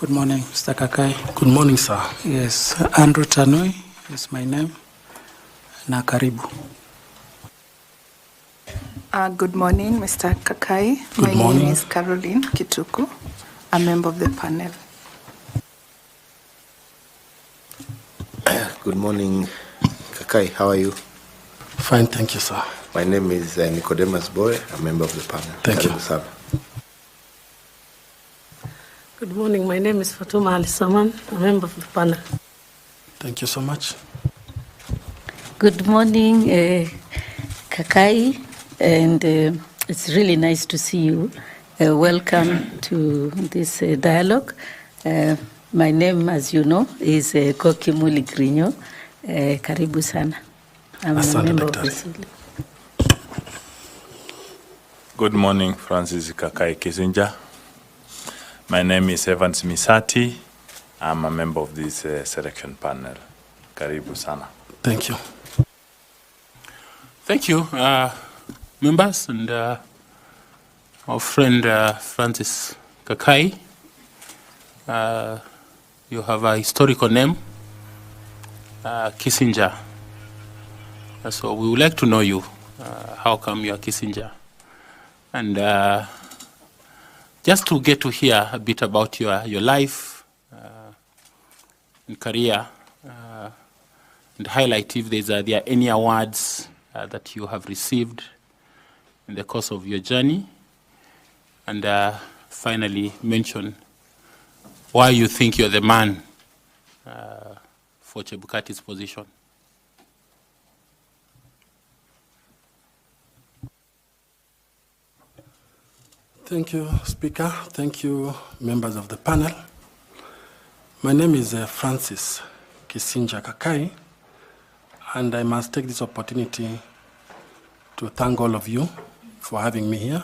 Good morning, Mr. Kakai. Good morning, sir. Yes, Andrew Tanui is my name. Na karibu. Good morning, Mr. Kakai. Good morning. My name is Caroline Kituku, a member of the panel. Good morning, Kakai. How are you? Fine, thank you, sir. My name is Nicodemus Boy, a member of the panel. Thank you. Sir. Good morning. My name is Fatuma Ali Saman, a member of the panel. Thank you so much. Good morning, Kakai, and it's really nice to see you. Welcome to this dialogue. My name, as you know, is Koki Muli Grinyo. Karibu sana. I'm a member of this. Good morning, Francis Kakai Kisinja. My name is Evans Misati. I'm a member of this selection panel. Karibu sana. Thank you. Thank you, members, and our friend Francis Kakai. You have a historical name, Kissinger. So we would like to know you. How come you are Kissinger? And just to get to hear a bit about your life and career, and highlight if there are any awards that you have received in the course of your journey, and finally mention why you think you're the man for Chebukati's position. Thank you, Speaker. Thank you, members of the panel. My name is Francis Kisinja Kakai, and I must take this opportunity to thank all of you for having me here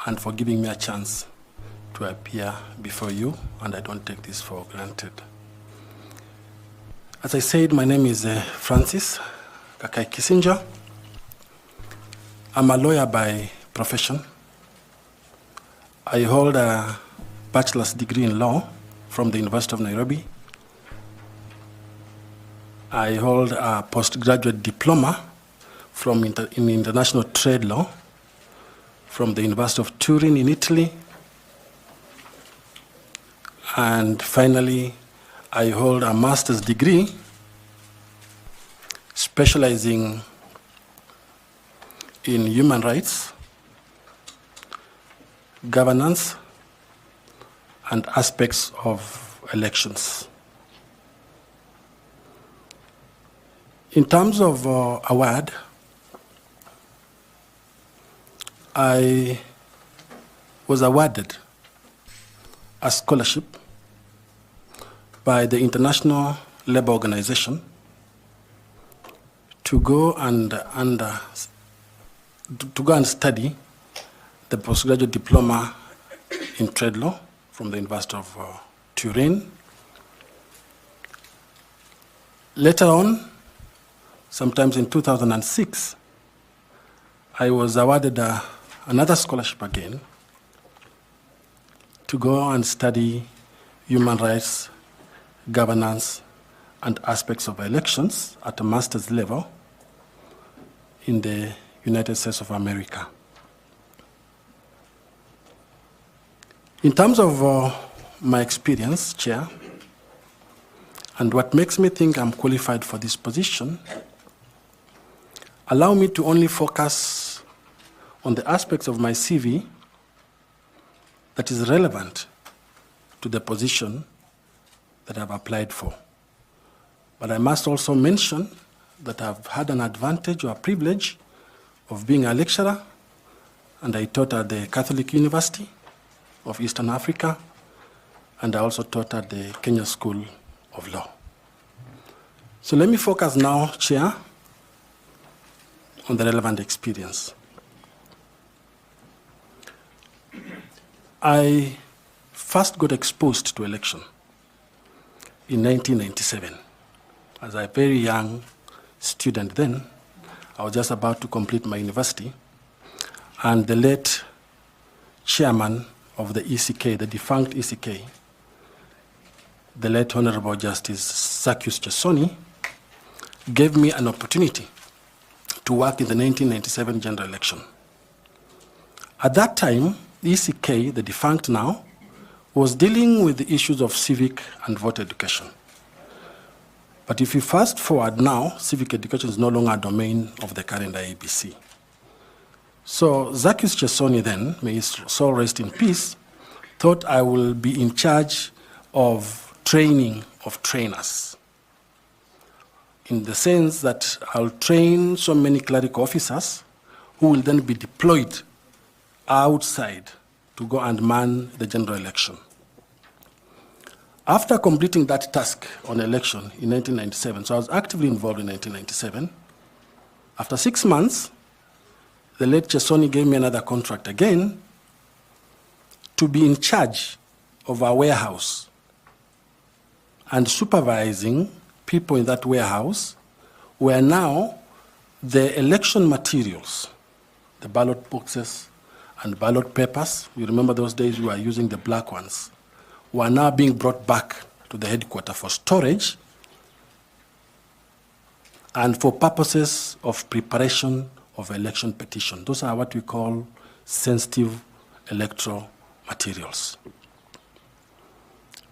and for giving me a chance to appear before you, and I don't take this for granted. As I said, my name is Francis Kakai Kisinja. I'm a lawyer by profession. I hold a bachelor's degree in law from the University of Nairobi. I hold a postgraduate diploma in international trade law from the University of Turin in Italy. And finally, I hold a master's degree specializing in human rights, governance, and aspects of elections. In terms of award, I was awarded a scholarship by the International Labour Organization to go and study the postgraduate diploma in trade law from the University of Turin. Later on, sometimes in 2006, I was awarded another scholarship again to go and study human rights, governance, and aspects of elections at a master's level in the United States of America. In terms of my experience, Chair, and what makes me think I'm qualified for this position, allow me to only focus on the aspects of my CV that is relevant to the position that I've applied for. But I must also mention that I've had an advantage or a privilege of being a lecturer, and I taught at the Catholic University of Eastern Africa, and I also taught at the Kenya School of Law. So let me focus now, Chair, on the relevant experience. I first got exposed to election in 1997. As a very young student then, I was just about to complete my university, and the late chairman of the ECK, the defunct ECK, the late Honorable Justice Zacchaeus Chesoni, gave me an opportunity to work in the 1997 general election. At that time, the ECK, the defunct now, was dealing with the issues of civic and voter education. But if you fast forward now, civic education is no longer a domain of the current IEBC. So Zacchaeus Chesoni then, may his soul rest in peace, thought I will be in charge of training of trainers, in the sense that I'll train so many clerical officers who will then be deployed outside to go and man the general election. After completing that task on election in 1997, so I was actively involved in 1997, after 6 months, the late Chesoni gave me another contract again to be in charge of our warehouse and supervising people in that warehouse where now the election materials, the ballot boxes and ballot papers, you remember those days we were using the black ones, were now being brought back to the headquarters for storage and for purposes of preparation of election petition. Those are what we call sensitive electoral materials.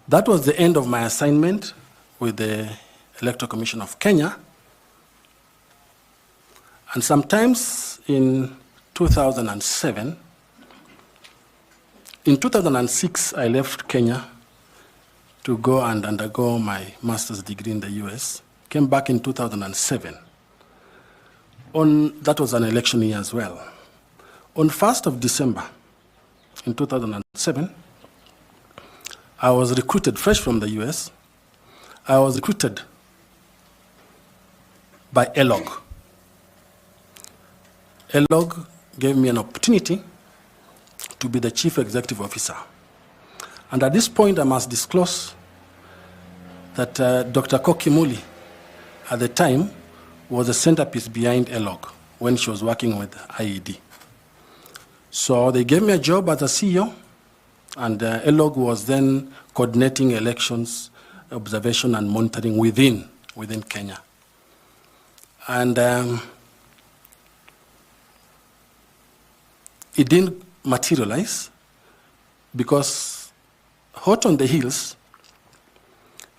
That was the end of my assignment with the Electoral Commission of Kenya. And sometimes in 2007, in 2006, I left Kenya to go and undergo my master's degree in the US. Came back in 2007. That was an election year as well. On 1st of December in 2007, I was recruited fresh from the US. I was recruited by ELOG. ELOG gave me an opportunity to be the chief executive officer. And at this point, I must disclose that Dr. Koki Muli, at the time, was the centerpiece behind ELOG when she was working with IED. So they gave me a job as a CEO, and ELOG was then coordinating elections, observation, and monitoring within Kenya. And it didn't materialize because hot on the heels,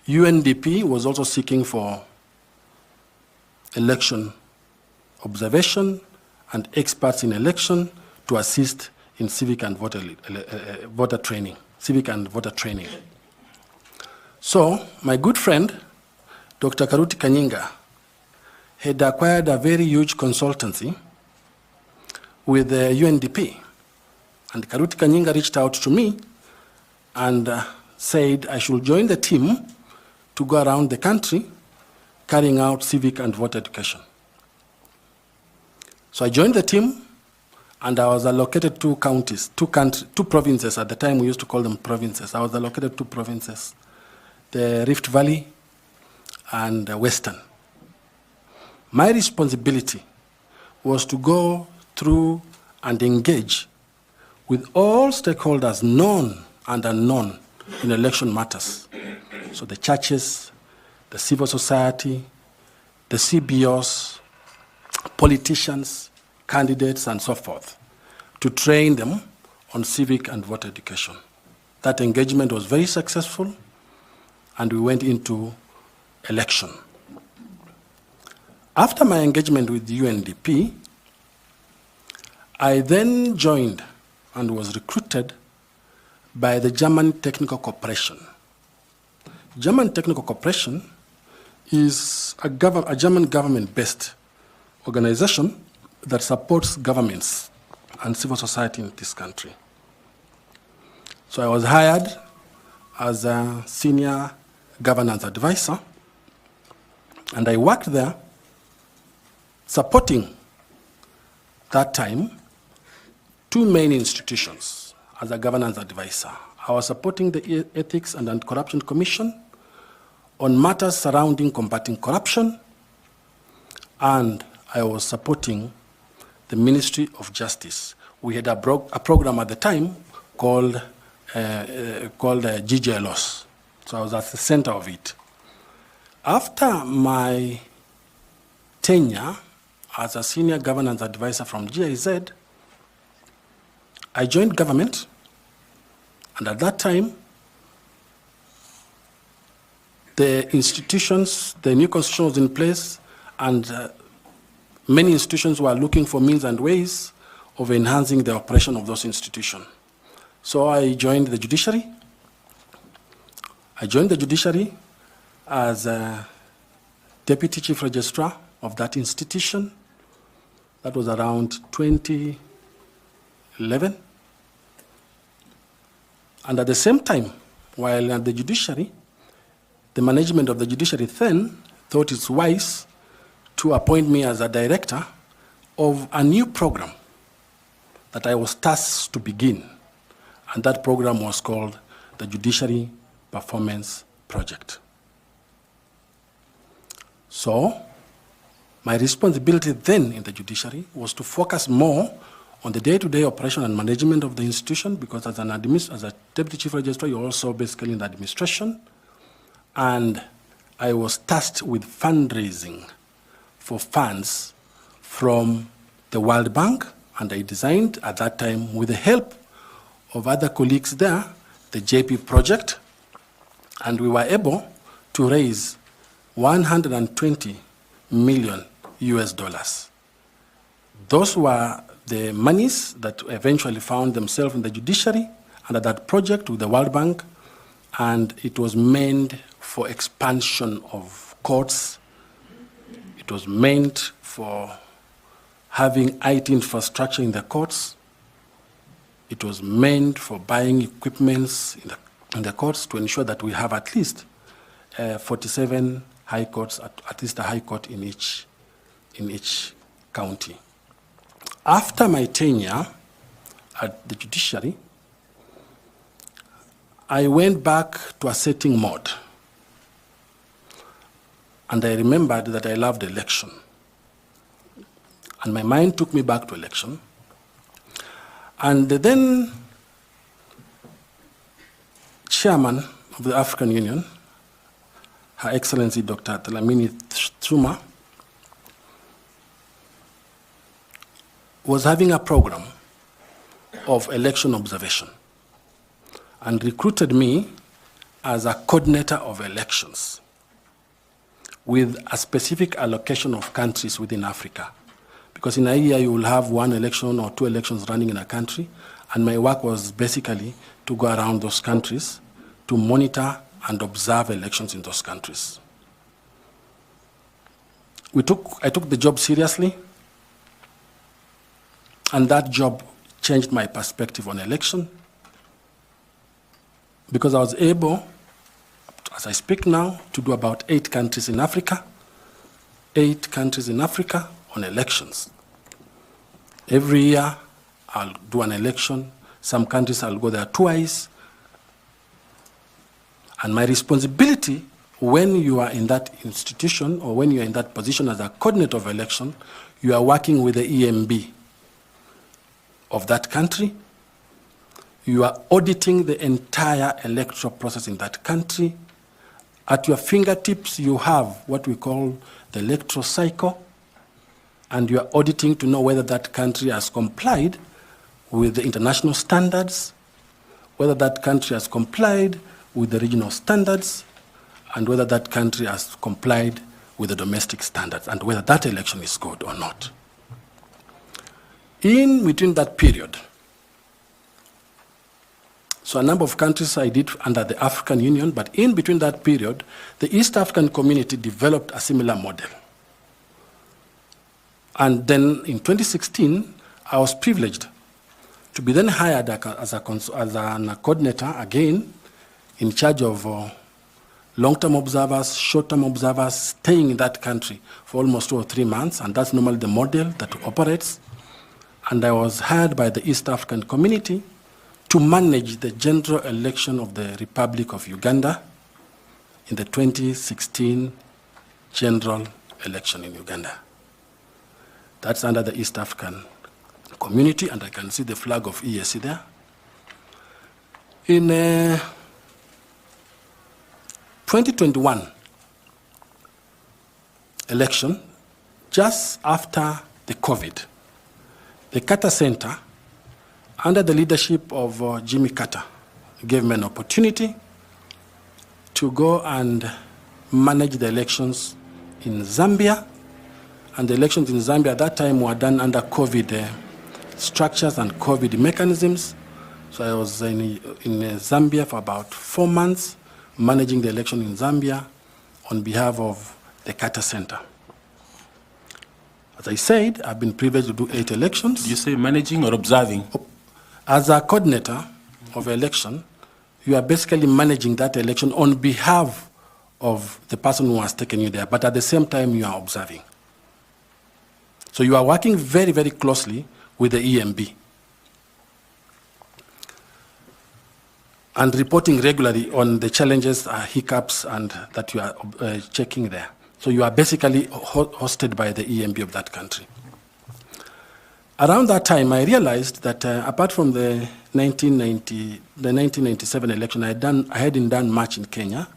UNDP was also seeking for election observation and experts in election to assist in civic and voter training. So my good friend, Dr. Karuti Kanyinga, had acquired a very huge consultancy with the UNDP. And Karuti Kanyinga reached out to me and said I should join the team to go around the country carrying out civic and voter education. So I joined the team, and I was allocated two provinces. At the time, we used to call them provinces. I was allocated 2 provinces, the Rift Valley and Western. My responsibility was to go through and engage with all stakeholders, known and unknown, in election matters. So the churches, the civil society, the CBOs, politicians, candidates, and so forth, to train them on civic and voter education. That engagement was very successful, and we went into election. After my engagement with the UNDP, I then joined and was recruited by the German Technical Corporation. German Technical Corporation is a German government-based organization that supports governments and civil society in this country. So I was hired as a senior governance advisor, and I worked there supporting, that time, 2 main institutions as a governance advisor. I was supporting the Ethics and Anti-Corruption Commission on matters surrounding combating corruption, and I was supporting the Ministry of Justice. We had a program at the time called GJLOS. So I was at the center of it. After my tenure as a senior governance advisor from GIZ, I joined government, and at that time, the institutions, the new constitution was in place, and many institutions were looking for means and ways of enhancing the operation of those institutions. So I joined the judiciary. I joined the judiciary as a deputy chief registrar of that institution. That was around 2011. And at the same time, while at the judiciary, the management of the judiciary then thought it's wise to appoint me as a director of a new program that I was tasked to begin. And that program was called the Judiciary Performance Project. So, my responsibility then in the judiciary was to focus more on the day-to-day operation and management of the institution, because as a deputy chief registrar, you're also basically in the administration. And I was tasked with fundraising for funds from the World Bank, and I designed at that time, with the help of other colleagues there, the JP project, and we were able to raise 120 million US dollars. Those were the monies that eventually found themselves in the judiciary under that project with the World Bank, and it was meant for expansion of courts. It was meant for having IT infrastructure in the courts. It was meant for buying equipments in the courts to ensure that we have at least 47 high courts, at least a high court in each county. After my tenure at the judiciary, I went back to a setting mode. And I remembered that I loved election. And my mind took me back to election. And the then chairman of the African Union, Her Excellency Dr. Dlamini Zuma, was having a program of election observation and recruited me as a coordinator of elections with a specific allocation of countries within Africa. Because in a year you will have one election or two elections running in a country, and my work was basically to go around those countries to monitor and observe elections in those countries. I took the job seriously, and that job changed my perspective on election, because I was able, as I speak now, to do about 8 countries in Africa, 8 countries in Africa on elections. Every year, I'll do an election. Some countries I'll go there twice. And my responsibility when you are in that institution or when you're in that position as a coordinator of election, you are working with the EMB of that country. You are auditing the entire electoral process in that country. At your fingertips, you have what we call the electoral cycle, and you are auditing to know whether that country has complied with the international standards, whether that country has complied with the regional standards, and whether that country has complied with the domestic standards, and whether that election is good or not. In between that period, so a number of countries I did under the African Union, but in between that period, the East African community developed a similar model. And then in 2016, I was privileged to be then hired as a coordinator again, in charge of long-term observers, short-term observers, staying in that country for almost 2 or 3 months, and that's normally the model that operates. And I was hired by the East African community to manage the general election of the Republic of Uganda in the 2016 general election in Uganda. That's under the East African community, and I can see the flag of EAC there. In 2021 election, just after the COVID, the Carter Center, under the leadership of Jimmy Carter, gave me an opportunity to go and manage the elections in Zambia. And the elections in Zambia at that time were done under COVID structures and COVID mechanisms. So I was in Zambia for about 4 months, managing the election in Zambia on behalf of the Carter Center. As I said, I've been privileged to do 8 elections. Did you say managing or observing? As a coordinator of election, you are basically managing that election on behalf of the person who has taken you there, but at the same time you are observing. So you are working very, very closely with the EMB and reporting regularly on the challenges, hiccups, and that you are checking there. So you are basically hosted by the EMB of that country. Around that time, I realized that apart from the 1997 election, I hadn't done much in Kenya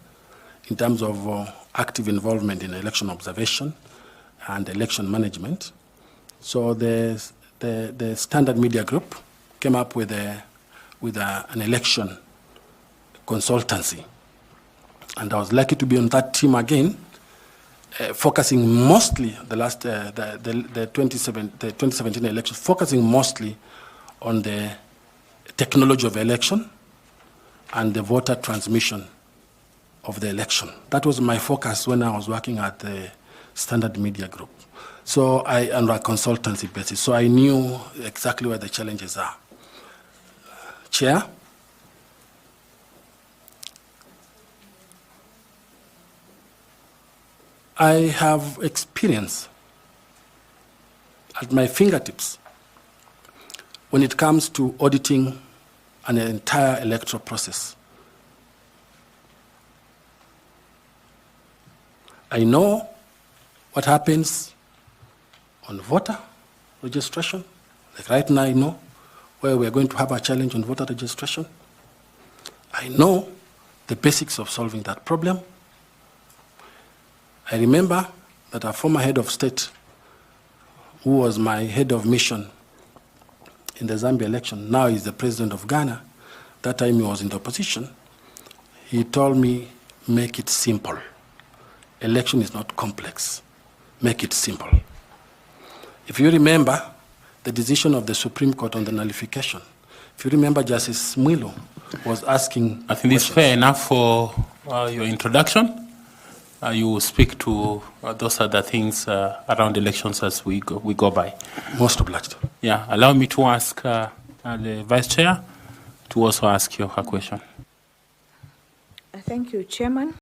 in terms of active involvement in election observation and election management. So the Standard Media Group came up with an election consultancy. And I was lucky to be on that team again, focusing mostly the 2017 elections, focusing mostly on the technology of election and the voter transmission of the election. That was my focus when I was working at the Standard Media Group. So on a consultancy basis, so I knew exactly where the challenges are. Chair, I have experience at my fingertips when it comes to auditing an entire electoral process. I know what happens on voter registration. Like right now, I know where we're going to have a challenge on voter registration. I know the basics of solving that problem. I remember that our former head of state, who was my head of mission in the Zambia election, now is the president of Ghana. That time he was in the opposition. He told me, make it simple. Election is not complex. Make it simple. If you remember the decision of the Supreme Court on the nullification, if you remember, Justice Mwilu was asking I think it's fair enough for your introduction. You will speak to those other things around elections as we go by. Most obliged. Yeah, allow me to ask the Vice Chair to also ask you a question. Thank you, Chairman.